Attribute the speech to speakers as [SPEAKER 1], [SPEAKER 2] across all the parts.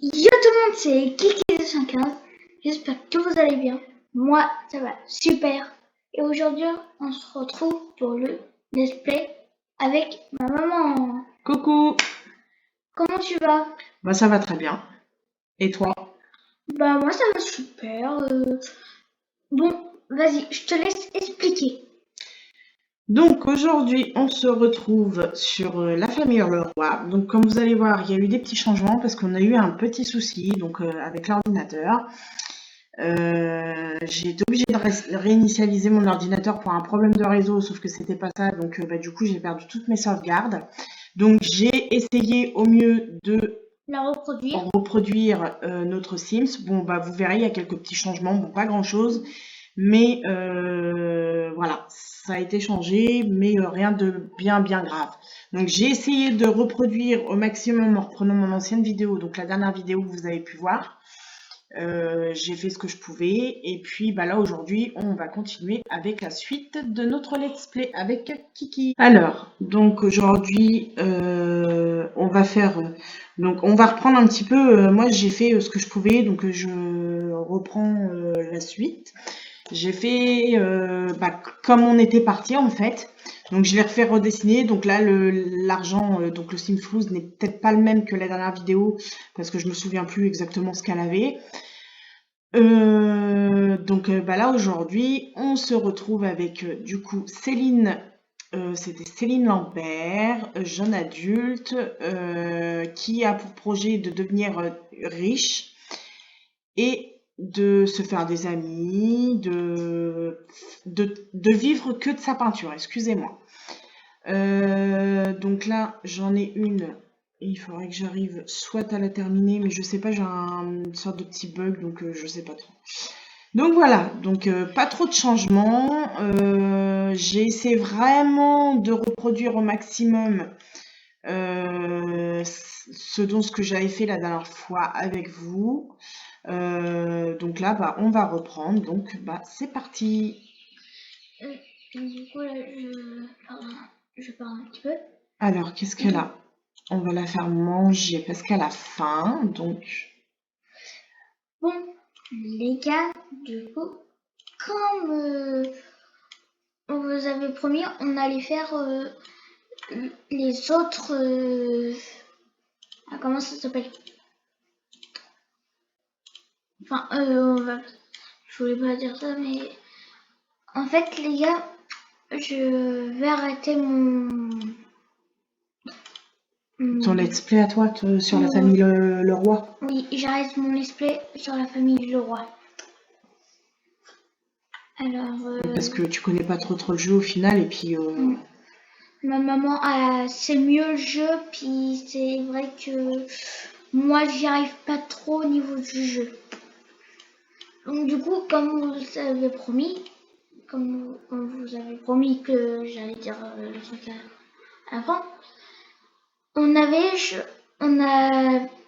[SPEAKER 1] Yo tout le monde, c'est Kiki215. J'espère que vous allez bien. Moi, ça va super. Et aujourd'hui, on se retrouve pour le let's play avec ma maman.
[SPEAKER 2] Coucou,
[SPEAKER 1] Comment tu vas?
[SPEAKER 2] bah ça va très bien. Et toi?
[SPEAKER 1] Bah moi, ça va super. Bon, vas-y, je te laisse expliquer.
[SPEAKER 2] Donc aujourd'hui, on se retrouve sur la famille Leroy. Donc comme vous allez voir, il y a eu des petits changements parce qu'on a eu un petit souci donc avec l'ordinateur. J'ai été obligée de réinitialiser mon ordinateur pour un problème de réseau, sauf que c'était pas ça. Donc du coup, j'ai perdu toutes mes sauvegardes. Donc j'ai essayé au mieux de
[SPEAKER 1] La reproduire.
[SPEAKER 2] reproduire notre Sims. Bon bah vous verrez, il y a quelques petits changements, bon pas grand chose. Mais voilà, ça a été changé, mais rien de bien grave. Donc j'ai essayé de reproduire au maximum en reprenant mon ancienne vidéo, donc la dernière vidéo que vous avez pu voir. J'ai fait ce que je pouvais, et puis bah là aujourd'hui on va continuer avec la suite de notre let's play avec Kiki. Alors, donc aujourd'hui on va faire, donc on va reprendre un petit peu, moi j'ai fait ce que je pouvais, donc je reprends la suite. J'ai fait comme on était parti en fait. Donc je l'ai refait redessiner. Donc là l'argent, donc le Simflouz n'est peut-être pas le même que la dernière vidéo parce que je me souviens plus exactement ce qu'elle avait. Donc là aujourd'hui on se retrouve avec du coup Céline. C'était Céline Lambert, jeune adulte, qui a pour projet de devenir riche et de se faire des amis, de vivre que de sa peinture, excusez-moi. Donc là, j'en ai une. Il faudrait que j'arrive soit à la terminer, mais je sais pas, j'ai une sorte de petit bug, donc je sais pas trop. Donc voilà, donc pas trop de changements. J'ai essayé vraiment de reproduire au maximum ce que j'avais fait la dernière fois avec vous. Donc là, bah, on va reprendre. Donc, bah, c'est parti.
[SPEAKER 1] Du coup, là, je parle un petit peu.
[SPEAKER 2] Alors, qu'est-ce qu'elle a? On va la faire manger parce qu'elle a faim. Donc,
[SPEAKER 1] Bon, les gars, du coup, comme on vous avait promis, on allait faire les autres. Comment ça s'appelle? Enfin, je voulais pas dire ça, mais en fait, les gars, je vais arrêter
[SPEAKER 2] ton let's play à toi sur la famille Leroy.
[SPEAKER 1] Oui, j'arrête mon let's play sur la famille Leroy. Alors.
[SPEAKER 2] Parce que tu connais pas trop le jeu au final, et puis.
[SPEAKER 1] Ma maman, c'est mieux le jeu, puis c'est vrai que moi, j'y arrive pas trop au niveau du jeu. Donc du coup, comme vous avez promis, comme vous avez promis que j'allais dire le truc à la fin, on a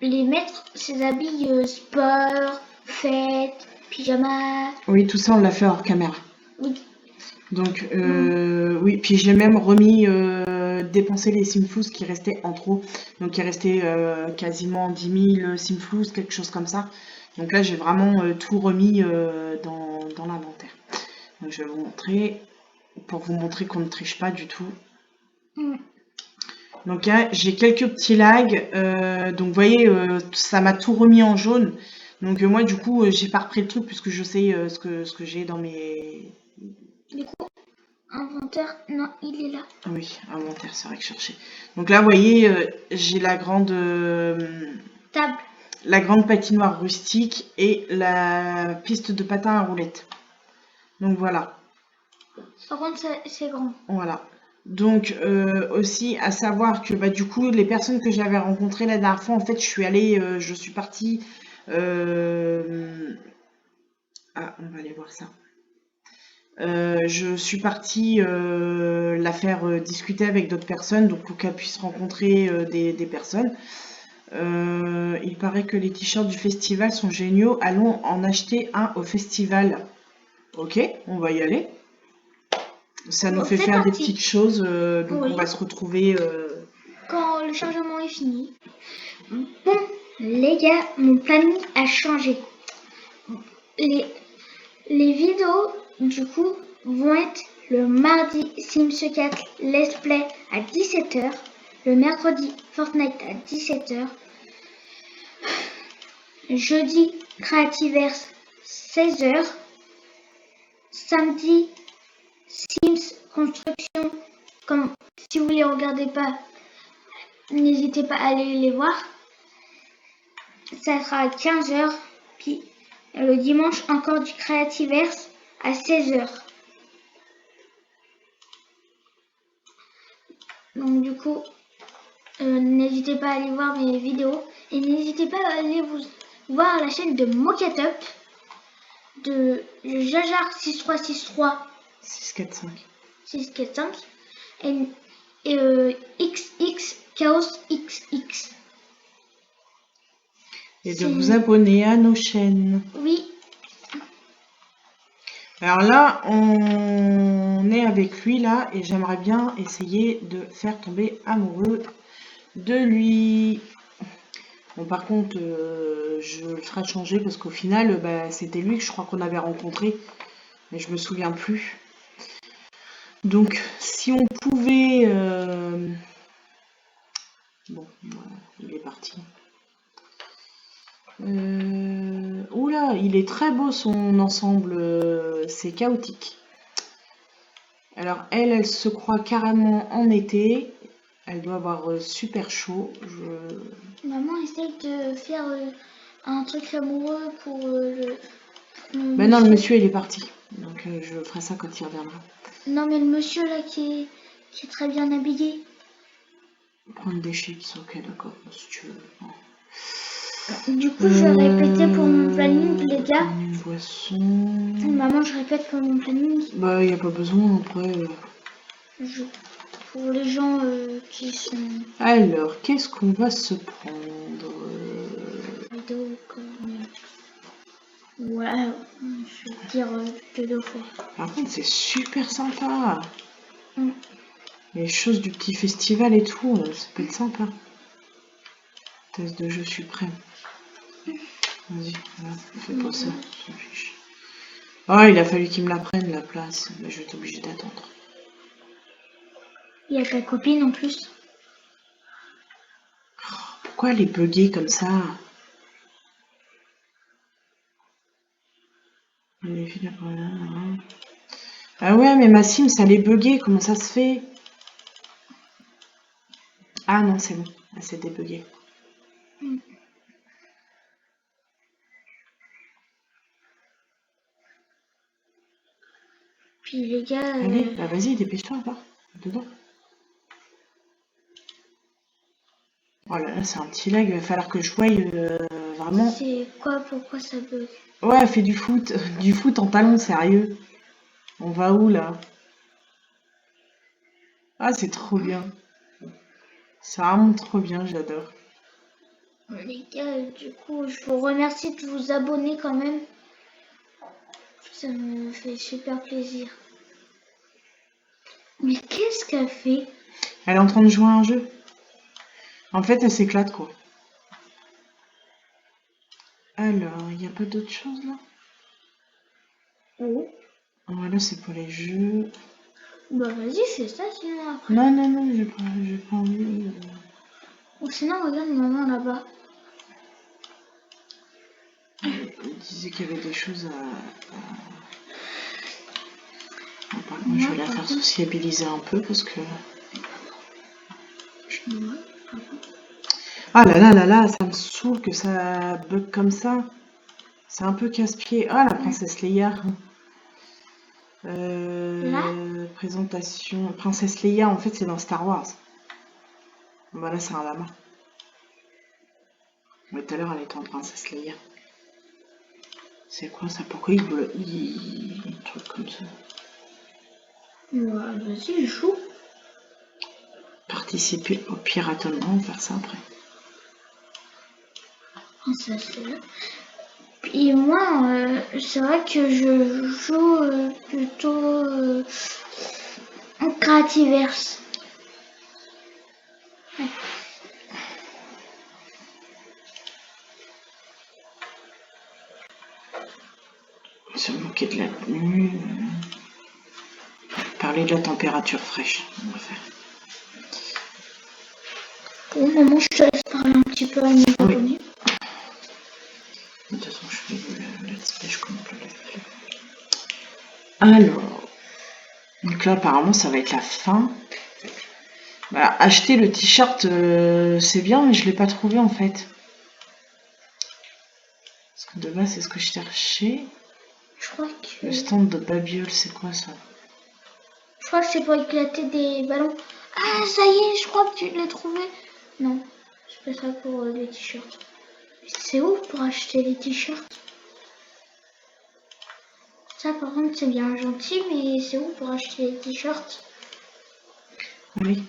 [SPEAKER 1] les mettre ses habits sport, fête, pyjama.
[SPEAKER 2] Oui, tout ça, on l'a fait hors caméra.
[SPEAKER 1] Oui.
[SPEAKER 2] Donc, oui, puis j'ai même remis, dépensé les Simflouz qui restaient en trop. Donc, il restait quasiment 10 000 Simflouz, quelque chose comme ça. Donc là, j'ai vraiment tout remis dans l'inventaire. Donc, je vais vous montrer, pour vous montrer qu'on ne triche pas du tout. Donc, hein, j'ai quelques petits lags. Donc, vous voyez, ça m'a tout remis en jaune. Donc, moi, du coup, j'ai pas repris le truc puisque je sais ce que j'ai dans mes...
[SPEAKER 1] Du coup, inventaire, non, il est là.
[SPEAKER 2] Oui, inventaire, c'est vrai que chercher. Donc là, vous voyez, j'ai la grande
[SPEAKER 1] Table.
[SPEAKER 2] La grande patinoire rustique et la piste de patin à roulettes. Donc voilà.
[SPEAKER 1] Par contre, c'est grand.
[SPEAKER 2] Voilà. Donc aussi à savoir que bah, du coup les personnes que j'avais rencontrées la dernière fois, en fait, je suis partie. Ah, on va aller voir ça. Je suis partie la faire discuter avec d'autres personnes, donc pour qu'elle puisse rencontrer des personnes. Il paraît que les t-shirts du festival sont géniaux. Allons en acheter un au festival. Ok, on va y aller. Ça nous fait faire des petites choses, donc
[SPEAKER 1] oui.
[SPEAKER 2] on va se retrouver
[SPEAKER 1] quand le chargement est fini. Bon, Les gars, mon planning a changé. Les, les vidéos, du coup, vont être le mardi Sims 4 Let's Play à 17h, le mercredi Fortnite à 17h, jeudi Creativerse 16h, samedi Sims Construction, comme si vous ne les regardez pas, n'hésitez pas à aller les voir. Ça sera à 15h, puis le dimanche encore du Creativerse à 16h. Donc du coup, n'hésitez pas à aller voir mes vidéos et n'hésitez pas à aller voir la chaîne de Mocatup, de Jajar 6363
[SPEAKER 2] 645.
[SPEAKER 1] 645 et XX Chaos XX.
[SPEAKER 2] Et de vous abonner à nos chaînes.
[SPEAKER 1] Oui.
[SPEAKER 2] Alors là, on est avec lui là et j'aimerais bien essayer de faire tomber amoureux de lui. Bon, par contre, je le ferai changer parce qu'au final, c'était lui que je crois qu'on avait rencontré, mais je me souviens plus. Donc, si on pouvait... Bon, voilà, il est parti. Oula, il est très beau son ensemble, c'est chaotique. Alors elle se croit carrément en été. Elle doit avoir super chaud.
[SPEAKER 1] Maman essaye de faire un truc amoureux pour le...
[SPEAKER 2] Ben non, le monsieur il est parti. Donc je ferai ça quand il reviendra.
[SPEAKER 1] Non mais le monsieur là qui est très bien habillé.
[SPEAKER 2] Prendre des chips, ok d'accord, si tu veux.
[SPEAKER 1] Du coup, je répétais pour mon planning, les gars.
[SPEAKER 2] Une boisson.
[SPEAKER 1] Maman, je répète pour mon planning.
[SPEAKER 2] Bah, il n'y a pas besoin après.
[SPEAKER 1] Pour les gens qui sont.
[SPEAKER 2] Alors, qu'est-ce qu'on va se prendre
[SPEAKER 1] Vidéo comme. Voilà, je vais dire que 2 fois.
[SPEAKER 2] Par contre, c'est super sympa.
[SPEAKER 1] Mm.
[SPEAKER 2] Les choses du petit festival et tout, ça peut être sympa. Test de jeu suprême. Vas-y, voilà, fais pas ça, ça fiche. Oh, il a fallu qu'il me la prenne la place, mais je vais être obligée d'attendre.
[SPEAKER 1] Il y a ta copine en plus.
[SPEAKER 2] Pourquoi elle est buggée comme ça? Ah ouais, mais ma sim, ça l'est buggée, comment ça se fait? Ah non, c'est bon, elle s'est débuggée.
[SPEAKER 1] Mm. Puis les gars.
[SPEAKER 2] Allez, bah vas-y, dépêche-toi, va, dedans. Oh là là, c'est un petit lag, il va falloir que je voie vraiment.
[SPEAKER 1] C'est quoi? Pourquoi ça bug?
[SPEAKER 2] Ouais, elle fait du foot en talons, sérieux. On va où là? Ah, c'est trop bien. C'est vraiment trop bien, j'adore.
[SPEAKER 1] Les gars, du coup, je vous remercie de vous abonner quand même. Ça me fait super plaisir. Mais qu'est-ce qu'elle fait?
[SPEAKER 2] Elle est en train de jouer à un jeu. En fait, elle s'éclate, quoi. Alors, il n'y a pas d'autre chose, là?
[SPEAKER 1] Oh.
[SPEAKER 2] Voilà, c'est pour les jeux.
[SPEAKER 1] Bah vas-y, fais ça sinon après.
[SPEAKER 2] Non, non, non, j'ai pas envie.
[SPEAKER 1] Ou sinon, regarde maman là-bas.
[SPEAKER 2] Elle disait qu'il y avait des choses Bon, par contre, je vais la faire sociabiliser un peu, parce que... Ah là là là là, ça me saoule que ça bug comme ça. C'est un peu casse-pied. Ah, la princesse Leia. Présentation. Princesse Leia, en fait, c'est dans Star Wars. Voilà, c'est un lama. Mais tout à l'heure, elle était en princesse Leia. C'est quoi ça? Pourquoi il veut un truc comme ça?
[SPEAKER 1] Ouais, vas-y, joue.
[SPEAKER 2] Participer au piratonnement, on va faire ça après.
[SPEAKER 1] Ça c'est là. Et moi, c'est vrai que je joue plutôt en Creativerse. Ouais.
[SPEAKER 2] Se moquer de la tenue. Parler de la température fraîche. On va faire.
[SPEAKER 1] Bon, maman, je te laisse parler un petit peu à mes abonnés.
[SPEAKER 2] De toute façon, je fais le let's play, je connais pas le let's play. Alors, donc là, apparemment, ça va être la fin. Voilà, acheter le t-shirt, c'est bien, mais je l'ai pas trouvé en fait. Parce que de base, c'est ce que je cherchais.
[SPEAKER 1] Je crois que...
[SPEAKER 2] Le stand de Babiole, c'est quoi ça?
[SPEAKER 1] Je crois que c'est pour éclater des ballons. Ah, ça y est, je crois que tu l'as trouvé. Non, c'est pas ça pour les t-shirts. C'est où pour acheter les t-shirts? Ça, par contre, c'est bien gentil, mais c'est où pour acheter les t-shirts?
[SPEAKER 2] Oui.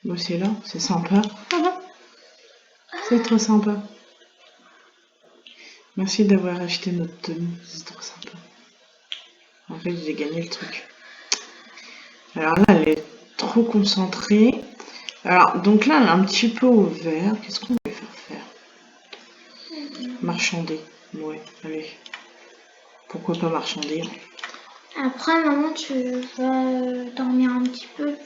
[SPEAKER 2] Bon, c'est là, c'est sympa.
[SPEAKER 1] Ah bon?
[SPEAKER 2] C'est trop sympa. Merci d'avoir acheté notre tenue, c'est trop sympa. En fait, j'ai gagné le truc. Alors là, elle est trop concentrée. Alors, donc là, elle est un petit peu ouvert. Qu'est-ce qu'on va faire? Marchander. Ouais, allez. Pourquoi pas marchander?
[SPEAKER 1] Après, maman, tu vas dormir un petit peu.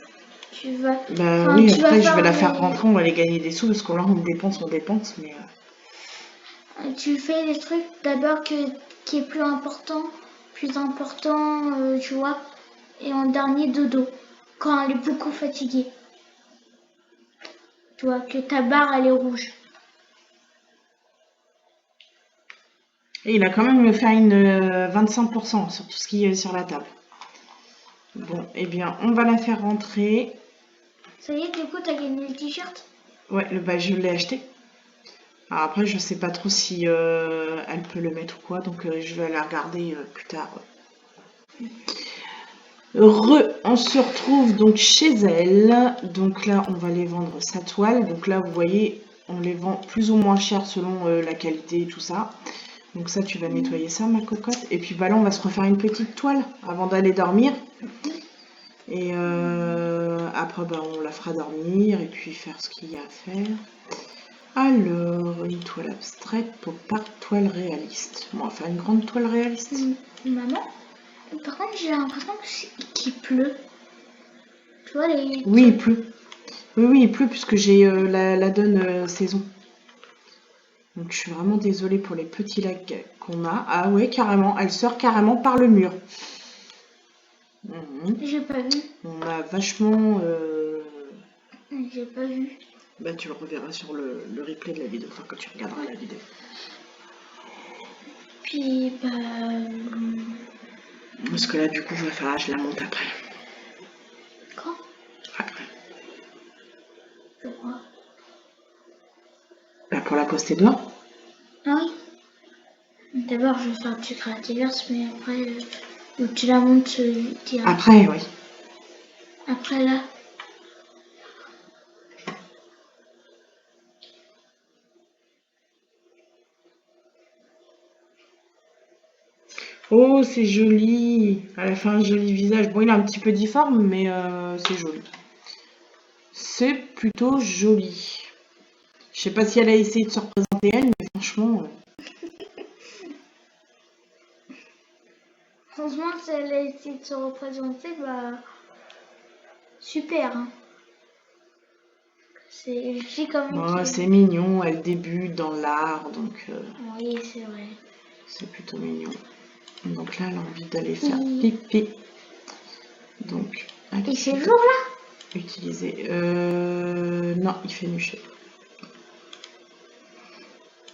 [SPEAKER 1] Tu vas...
[SPEAKER 2] Bah
[SPEAKER 1] Enfin,
[SPEAKER 2] oui,
[SPEAKER 1] tu vas
[SPEAKER 2] après, je vais
[SPEAKER 1] faire
[SPEAKER 2] la faire
[SPEAKER 1] les-
[SPEAKER 2] rentrer, on va aller gagner des sous, parce que là, on dépense, mais...
[SPEAKER 1] Tu fais les trucs d'abord qui est plus important, tu vois, et en dernier dodo, quand elle est beaucoup fatiguée. Tu vois, que ta barre elle est rouge.
[SPEAKER 2] Et il a quand même fait une 25% sur tout ce qui est sur la table. Bon, eh bien, on va la faire rentrer.
[SPEAKER 1] Ça y est, du coup, t'as gagné le t-shirt?
[SPEAKER 2] Ouais, bah, je l'ai acheté. Alors après, je sais pas trop si elle peut le mettre ou quoi, donc je vais la regarder plus tard. On se retrouve donc chez elle. Donc là, on va les vendre sa toile. Donc là, vous voyez, on les vend plus ou moins cher selon la qualité et tout ça. Donc ça, tu vas nettoyer ça, ma cocotte. Et puis bah là, on va se refaire une petite toile avant d'aller dormir. Et après, bah, on la fera dormir et puis faire ce qu'il y a à faire. Alors, une toile abstraite, pop art, toile réaliste. On va faire une grande toile réaliste.
[SPEAKER 1] Maman, par contre, j'ai l'impression qu'il pleut. Tu vois, les...
[SPEAKER 2] Oui, il pleut. Oui, il pleut puisque j'ai la donne saison. Donc je suis vraiment désolée pour les petits lacs qu'on a. Ah ouais, carrément, elle sort carrément par le mur.
[SPEAKER 1] J'ai pas vu.
[SPEAKER 2] On a vachement...
[SPEAKER 1] J'ai pas vu.
[SPEAKER 2] Bah tu le reverras sur le replay de la vidéo, enfin quand tu regarderas la vidéo.
[SPEAKER 1] Puis, bah...
[SPEAKER 2] Parce que là, du coup, je la monte après.
[SPEAKER 1] Quand?
[SPEAKER 2] Après.
[SPEAKER 1] Pourquoi?
[SPEAKER 2] Bah pour la poster dehors.
[SPEAKER 1] Ah oui. D'abord, je vais faire un petit créativers, mais après, tu la montes direct.
[SPEAKER 2] Après, oui.
[SPEAKER 1] Après, là.
[SPEAKER 2] Oh, c'est joli. Elle a fait un joli visage. Bon, il est un petit peu difforme, mais c'est joli. C'est plutôt joli. Je sais pas si elle a essayé de se représenter elle, mais franchement...
[SPEAKER 1] Franchement, si elle a essayé de se représenter, bah... Super, hein. Je dis quand même
[SPEAKER 2] Oh, c'est mignon, elle débute dans l'art, donc
[SPEAKER 1] Oui, c'est vrai.
[SPEAKER 2] c'est plutôt mignon. Donc là, elle a envie d'aller faire pipi. Donc,
[SPEAKER 1] Et c'est le jour, là?
[SPEAKER 2] utiliser. Non, il fait nuit.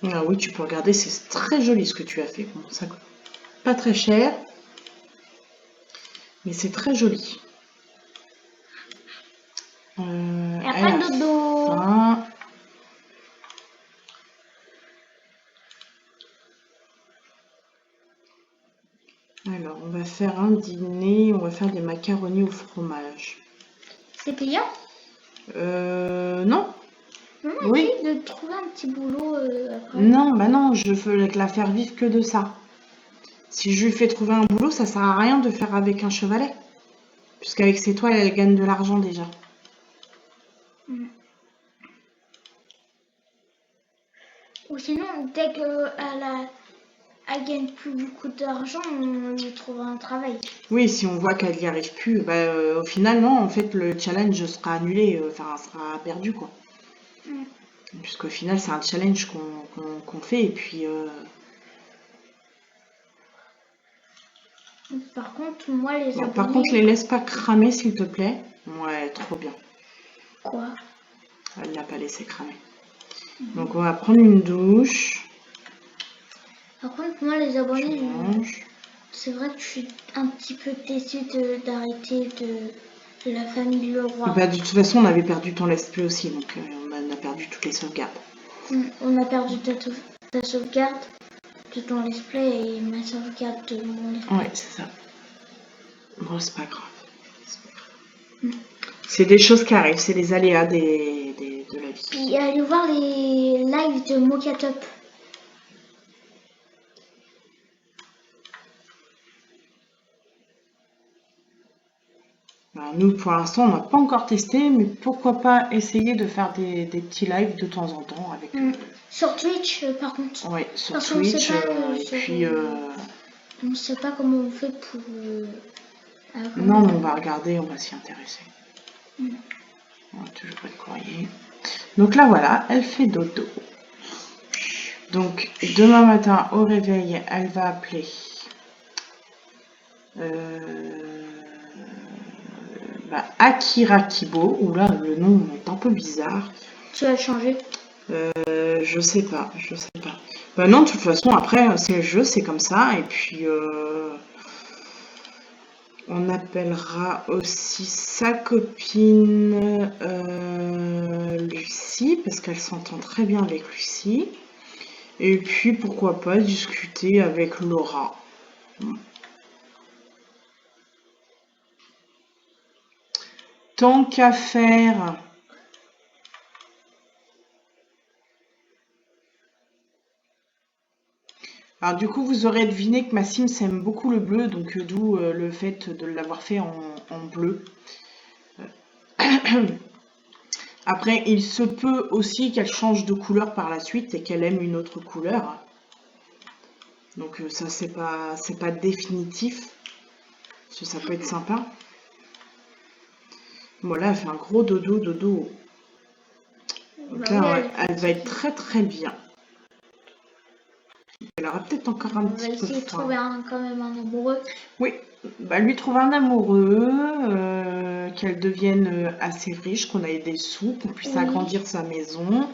[SPEAKER 2] Ah oui, tu peux regarder, c'est très joli ce que tu as fait. Bon, ça coûte pas très cher, mais c'est très joli.
[SPEAKER 1] Et après, dodo.
[SPEAKER 2] Alors, on va faire un dîner, on va faire des macaronis au fromage.
[SPEAKER 1] C'est payant?
[SPEAKER 2] Non.
[SPEAKER 1] Maman
[SPEAKER 2] Oui.
[SPEAKER 1] a dit de trouver un petit boulot après.
[SPEAKER 2] Non, bah non, je veux la faire vivre que de ça. Si je lui fais trouver un boulot, ça sert à rien de faire avec un chevalet. Puisqu'avec ses toiles, elle gagne de l'argent déjà.
[SPEAKER 1] Ou sinon, dès qu'elle gagne plus beaucoup d'argent, on lui trouvera un travail.
[SPEAKER 2] Oui, si on voit qu'elle n'y arrive plus, au final, non, en fait, le challenge sera annulé, enfin, sera perdu, quoi. Puisqu'au final, c'est un challenge qu'on fait, et puis...
[SPEAKER 1] Par contre, moi, les
[SPEAKER 2] Bon,
[SPEAKER 1] abonnés...
[SPEAKER 2] par contre, les laisse pas cramer, s'il te plaît. Ouais, trop bien.
[SPEAKER 1] Quoi?
[SPEAKER 2] Elle l'a pas laissé cramer. Donc, on va prendre une douche.
[SPEAKER 1] Par contre, moi, les abonnés...
[SPEAKER 2] Tu manges.
[SPEAKER 1] C'est vrai que je suis un petit peu déçue d'arrêter de la famille Leroy.
[SPEAKER 2] Bah, de toute façon, on avait perdu ton let's play aussi, donc on a perdu toutes les sauvegardes.
[SPEAKER 1] On a perdu ta sauvegarde de ton let's play et ma sauvegarde de mon let's play.
[SPEAKER 2] Ouais, c'est ça. Bon, c'est pas grave. C'est des choses qui arrivent, c'est les aléas de la vie.
[SPEAKER 1] Puis allez voir les lives de Mokatop.
[SPEAKER 2] Alors, nous, pour l'instant, on n'a pas encore testé, mais pourquoi pas essayer de faire des petits lives de temps en temps avec.
[SPEAKER 1] Sur Twitch, par contre.
[SPEAKER 2] Ouais, sur
[SPEAKER 1] Parce
[SPEAKER 2] Twitch.
[SPEAKER 1] Et
[SPEAKER 2] puis.
[SPEAKER 1] On ne sait pas comment on fait pour.
[SPEAKER 2] Non, mais on va regarder, on va s'y intéresser. On va toujours pas de courrier. Donc là, voilà, elle fait dodo. Donc, demain matin, au réveil, elle va appeler. Akira Kibo. Oula, le nom est un peu bizarre.
[SPEAKER 1] Tu vas le changer?
[SPEAKER 2] Je sais pas. Bah non, de toute façon, après, c'est le jeu, c'est comme ça. Et puis, on appellera aussi sa copine Lucie, parce qu'elle s'entend très bien avec Lucie. Et puis, pourquoi pas discuter avec Laura. Tant qu'à faire... Alors du coup, vous aurez deviné que ma Sims aime beaucoup le bleu, donc d'où le fait de l'avoir fait en bleu. Après, il se peut aussi qu'elle change de couleur par la suite et qu'elle aime une autre couleur. Donc ça, c'est pas définitif. Parce que ça peut être sympa. Bon, là, elle fait un gros dodo. Donc là, elle va être très très bien. Elle aura peut-être encore un petit peu de faim.
[SPEAKER 1] On va essayer de trouver quand même un amoureux.
[SPEAKER 2] Oui, lui trouver un amoureux, qu'elle devienne assez riche, qu'on ait des sous, qu'on puisse agrandir sa maison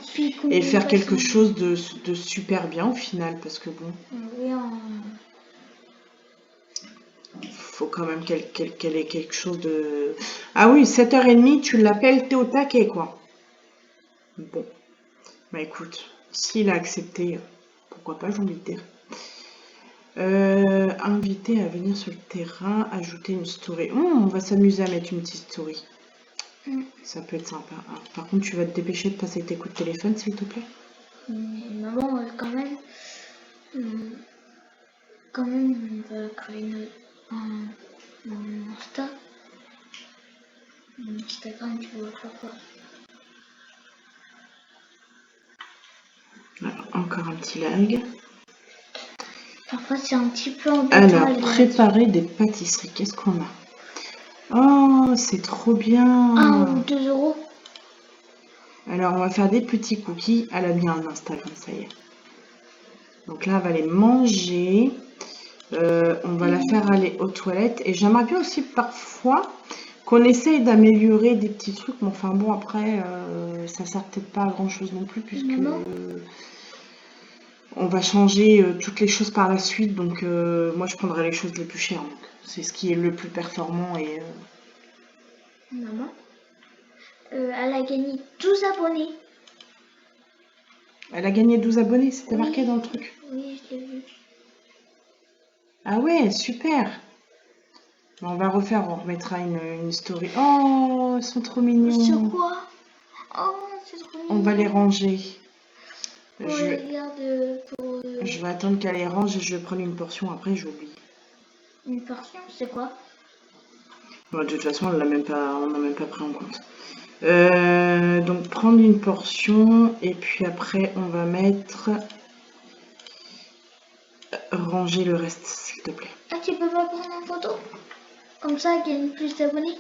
[SPEAKER 2] et faire quelque chose de super bien au final, parce que bon, faut quand même qu'elle ait quelque chose de... Ah oui, 7h30, tu l'appelles, t'es au taquet, quoi. Bon, bah écoute, s'il a accepté, pourquoi pas, j'ai envie de dire. Inviter à venir sur le terrain, ajouter une story. On va s'amuser à mettre une petite story. Ça peut être sympa. Alors, par contre, tu vas te dépêcher de passer tes coups de téléphone, s'il te plaît.
[SPEAKER 1] Maman, quand même, on va créer un Insta. Instagram, tu vois pourquoi.
[SPEAKER 2] Alors, encore un petit lag.
[SPEAKER 1] Parfois, c'est un petit peu embêtant.
[SPEAKER 2] Alors, préparer des pâtisseries. Qu'est-ce qu'on a? Oh, c'est trop bien.
[SPEAKER 1] 1 ou 2 euros.
[SPEAKER 2] Alors, on va faire des petits cookies. Elle a bien un Instagram, ça y est. Donc là, elle va les manger. On va la faire aller aux toilettes. Et j'aimerais bien aussi parfois qu'on essaye d'améliorer des petits trucs. Mais enfin bon, après, ça sert peut-être pas à grand-chose non plus, puisque... on va changer toutes les choses par la suite, donc moi je prendrai les choses les plus chères. C'est ce qui est le plus performant. Et
[SPEAKER 1] maman, elle a gagné 12 abonnés.
[SPEAKER 2] Elle a gagné 12 abonnés, c'était marqué dans le truc.
[SPEAKER 1] Oui, je l'ai vu.
[SPEAKER 2] Ah ouais, super. On va refaire, on remettra une story. Oh, ils sont trop mignons.
[SPEAKER 1] Sur quoi? Oh, c'est trop mignon.
[SPEAKER 2] On va les ranger.
[SPEAKER 1] Je
[SPEAKER 2] vais attendre qu'elle les range et je vais prendre une portion, après j'oublie.
[SPEAKER 1] Une portion, c'est quoi?
[SPEAKER 2] De toute façon, on n'a même pas pris en compte. Donc prendre une portion et puis après on va mettre ranger le reste s'il te plaît.
[SPEAKER 1] Ah, tu peux pas prendre en photo? Comme ça, elle gagne plus d'abonnés.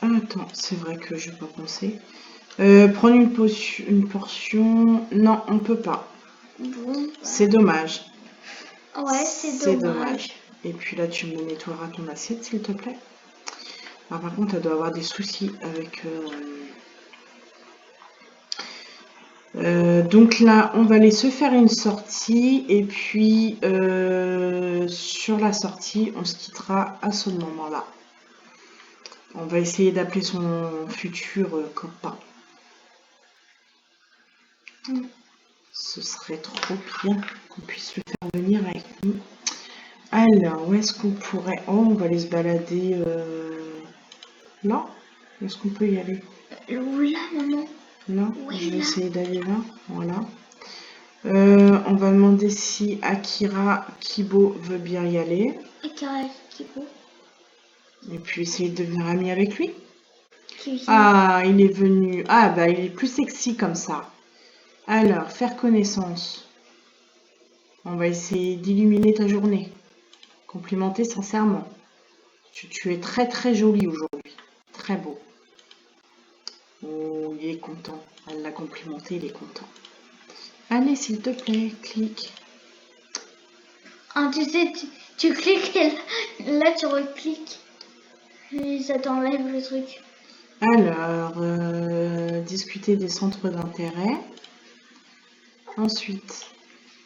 [SPEAKER 2] Ah, attends, c'est vrai que je n'ai pas pensé. Prendre une portion... Non, on peut pas.
[SPEAKER 1] Bon, bah.
[SPEAKER 2] C'est dommage.
[SPEAKER 1] Ouais, c'est dommage.
[SPEAKER 2] Et puis là, tu me nettoieras ton assiette s'il te plaît. Alors, par contre, elle doit avoir des soucis avec... donc là, on va aller se faire une sortie et puis sur la sortie, on se quittera à ce moment-là. On va essayer d'appeler son futur copain. Ce serait trop bien qu'on puisse le faire venir avec nous. Alors, où est-ce qu'on pourrait... Oh, on va aller se balader là. Est-ce qu'on peut y aller?
[SPEAKER 1] Là, maman.
[SPEAKER 2] Là,
[SPEAKER 1] Ouais,
[SPEAKER 2] je vais
[SPEAKER 1] là.
[SPEAKER 2] essayer d'aller là. Voilà. On va demander si Akira Kibo veut bien y aller.
[SPEAKER 1] Akira Kibo.
[SPEAKER 2] Et puis essayer de devenir ami avec lui.
[SPEAKER 1] Qui
[SPEAKER 2] Ah, il est venu. Ah, bah, il est plus sexy comme ça. Alors, faire connaissance. On va essayer d'illuminer ta journée. Complimenter sincèrement. Tu es très très jolie aujourd'hui. Très beau. Oh, il est content. Elle l'a complimenté, il est content. Allez, s'il te plaît, clique.
[SPEAKER 1] Ah, tu sais, tu cliques et là, tu recliques. Et ça t'enlève le truc.
[SPEAKER 2] Alors, discuter des centres d'intérêt. Ensuite,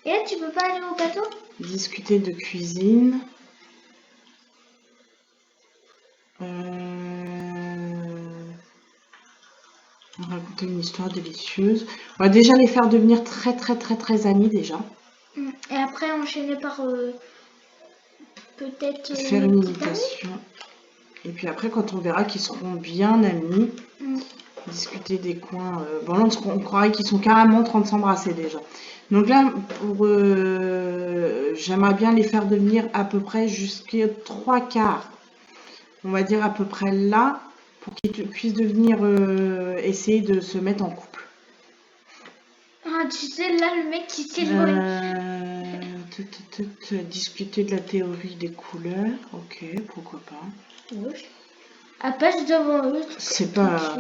[SPEAKER 1] Et là, tu peux pas aller au bateau?
[SPEAKER 2] discuter de cuisine. Raconter une histoire délicieuse. On va déjà les faire devenir très très très très amis déjà.
[SPEAKER 1] Et après, enchaîner par peut-être
[SPEAKER 2] faire une imitation. Et puis après, quand on verra qu'ils seront bien amis, discuter des coins. Bon, là, on croirait qu'ils sont carrément en train de s'embrasser déjà. Donc là, j'aimerais bien les faire devenir à peu près jusqu'à 3/4. On va dire à peu près là, pour qu'ils puissent devenir, essayer de se mettre en couple.
[SPEAKER 1] Ah, tu sais, là, le mec qui s'éloigne.
[SPEAKER 2] Discuter de la théorie des couleurs. Ok, pourquoi pas.
[SPEAKER 1] Oui. À passe devant eux.
[SPEAKER 2] C'est pas...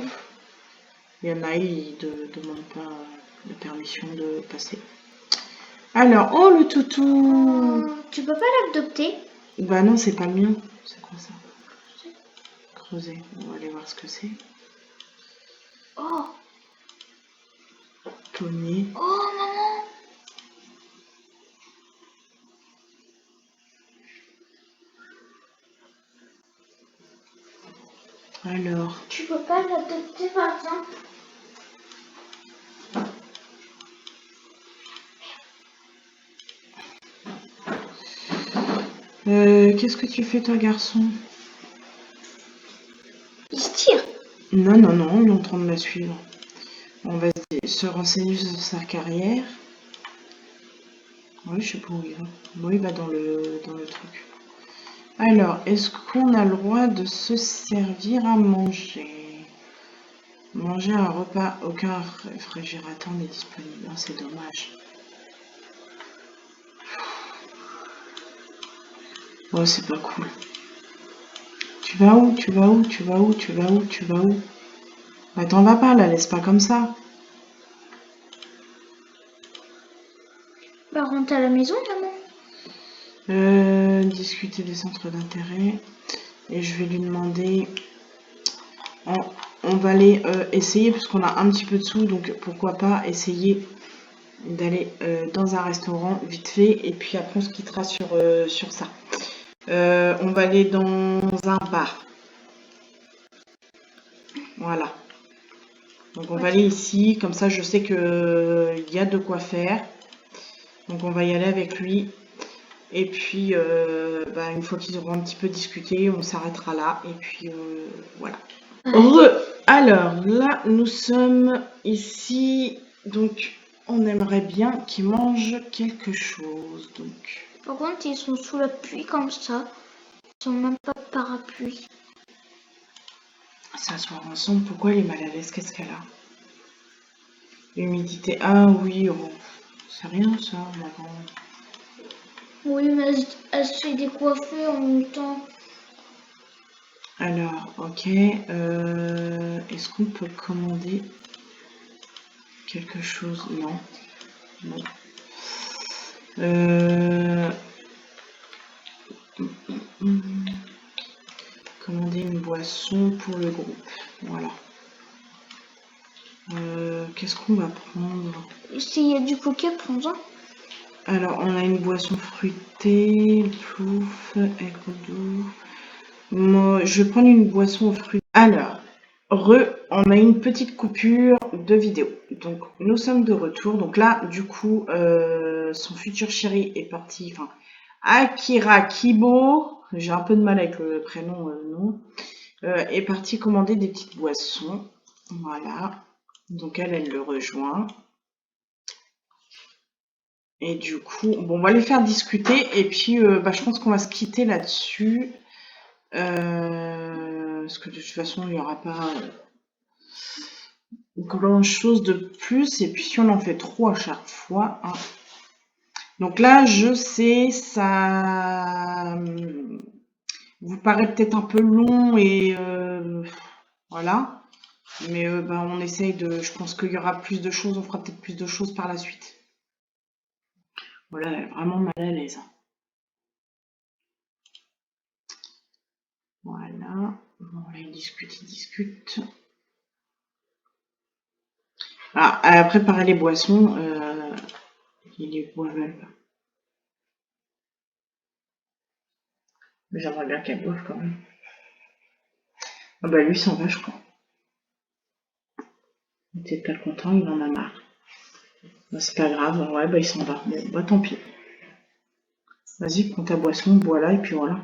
[SPEAKER 2] Il y en a, ils ne demandent pas de permission de passer. Alors, oh le toutou!
[SPEAKER 1] Tu peux pas l'adopter?
[SPEAKER 2] Bah non, c'est pas le mien. C'est quoi ça? Creuser. On va aller voir ce que c'est.
[SPEAKER 1] Oh!
[SPEAKER 2] Poney.
[SPEAKER 1] Oh, maman!
[SPEAKER 2] Alors.
[SPEAKER 1] Tu peux pas l'adopter par exemple?
[SPEAKER 2] Qu'est-ce que tu fais toi garçon?
[SPEAKER 1] Il se tire.
[SPEAKER 2] Non, non, non, on est en train de la suivre. On va se renseigner sur sa carrière. Oui, je sais pas où il va. Bon, il va dans le truc. Alors, est-ce qu'on a le droit de se servir à manger? Manger un repas, aucun réfrigérateur n'est disponible. Oh, c'est dommage. Oh, c'est pas cool. Tu vas où? Tu vas où? Tu vas où? Tu vas où? Tu vas où? Bah t'en vas pas, la laisse pas comme ça.
[SPEAKER 1] Bah, rentre à la maison, maman.
[SPEAKER 2] Discuter des centres d'intérêt. Et je vais lui demander... On va aller essayer, parce qu'on a un petit peu de sous, donc pourquoi pas essayer d'aller dans un restaurant vite fait, et puis après on se quittera sur ça. On va aller dans un bar. Voilà. Donc on va aller ici, comme ça je sais qu'il y a de quoi faire. Donc on va y aller avec lui. Et puis une fois qu'ils auront un petit peu discuté, on s'arrêtera là. Et puis voilà. Alors là nous sommes ici. Donc on aimerait bien qu'ils mangent quelque chose. Donc.
[SPEAKER 1] Par contre, ils sont sous la pluie comme ça. Ils ont même pas de parapluie.
[SPEAKER 2] s'asseoir ensemble. Pourquoi elle est mal à l'aise? Qu'est-ce qu'elle a? L'humidité. Ah oui, oh, c'est rien ça, maman.
[SPEAKER 1] Oui, mais elle se fait décoiffer en même temps.
[SPEAKER 2] Alors, ok. Est-ce qu'on peut commander quelque chose? Non. Non. Commander une boisson pour le groupe. Voilà. Qu'est-ce qu'on va prendre?
[SPEAKER 1] S'il y a du coca, prends-en.
[SPEAKER 2] Alors, on a une boisson fruitée, plouf, égoudou. Moi, je vais prendre une boisson aux fruits. Alors, on a une petite coupure de vidéo. Donc, nous sommes de retour. Donc là, du coup, son futur chéri est parti. Enfin, Akira Kibo, j'ai un peu de mal avec le prénom, non, est parti commander des petites boissons. Voilà. Donc elle le rejoint. Et du coup, bon, on va les faire discuter. Et puis, je pense qu'on va se quitter là-dessus. Parce que de toute façon, il n'y aura pas grand chose de plus. Et puis, si on en fait trop à chaque fois. Hein. Donc là, je sais, ça vous paraît peut-être un peu long et voilà. Mais on essaye de. Je pense qu'il y aura plus de choses. On fera peut-être plus de choses par la suite. Voilà, elle est vraiment mal à l'aise. Voilà. Bon, là, il discute. Ah, elle a préparé les boissons. Il les boit même pas. Mais j'aimerais bien qu'elle boive quand même. Ah bah lui s'en va, je crois. Il était pas content, il en a marre. Bah, c'est pas grave, ouais, il s'en va. Bon, bah tant pis. Vas-y, prends ta boisson, bois-la, et puis voilà.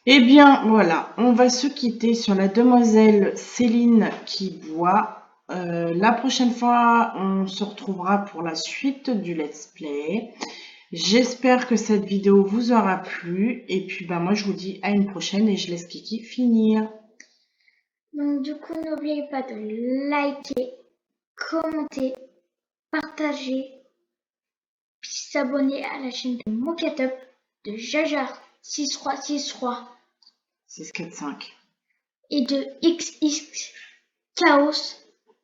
[SPEAKER 2] Eh bien, voilà, on va se quitter sur la demoiselle Céline qui boit. La prochaine fois, on se retrouvera pour la suite du let's play. J'espère que cette vidéo vous aura plu. Et puis, moi, je vous dis à une prochaine et je laisse Kiki finir.
[SPEAKER 1] Donc du coup, n'oubliez pas de liker, commenter, partager, puis s'abonner à la chaîne de Mokatup de Jajar 6363
[SPEAKER 2] 645.
[SPEAKER 1] et de XX Chaos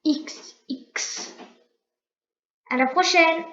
[SPEAKER 1] XX. À la prochaine!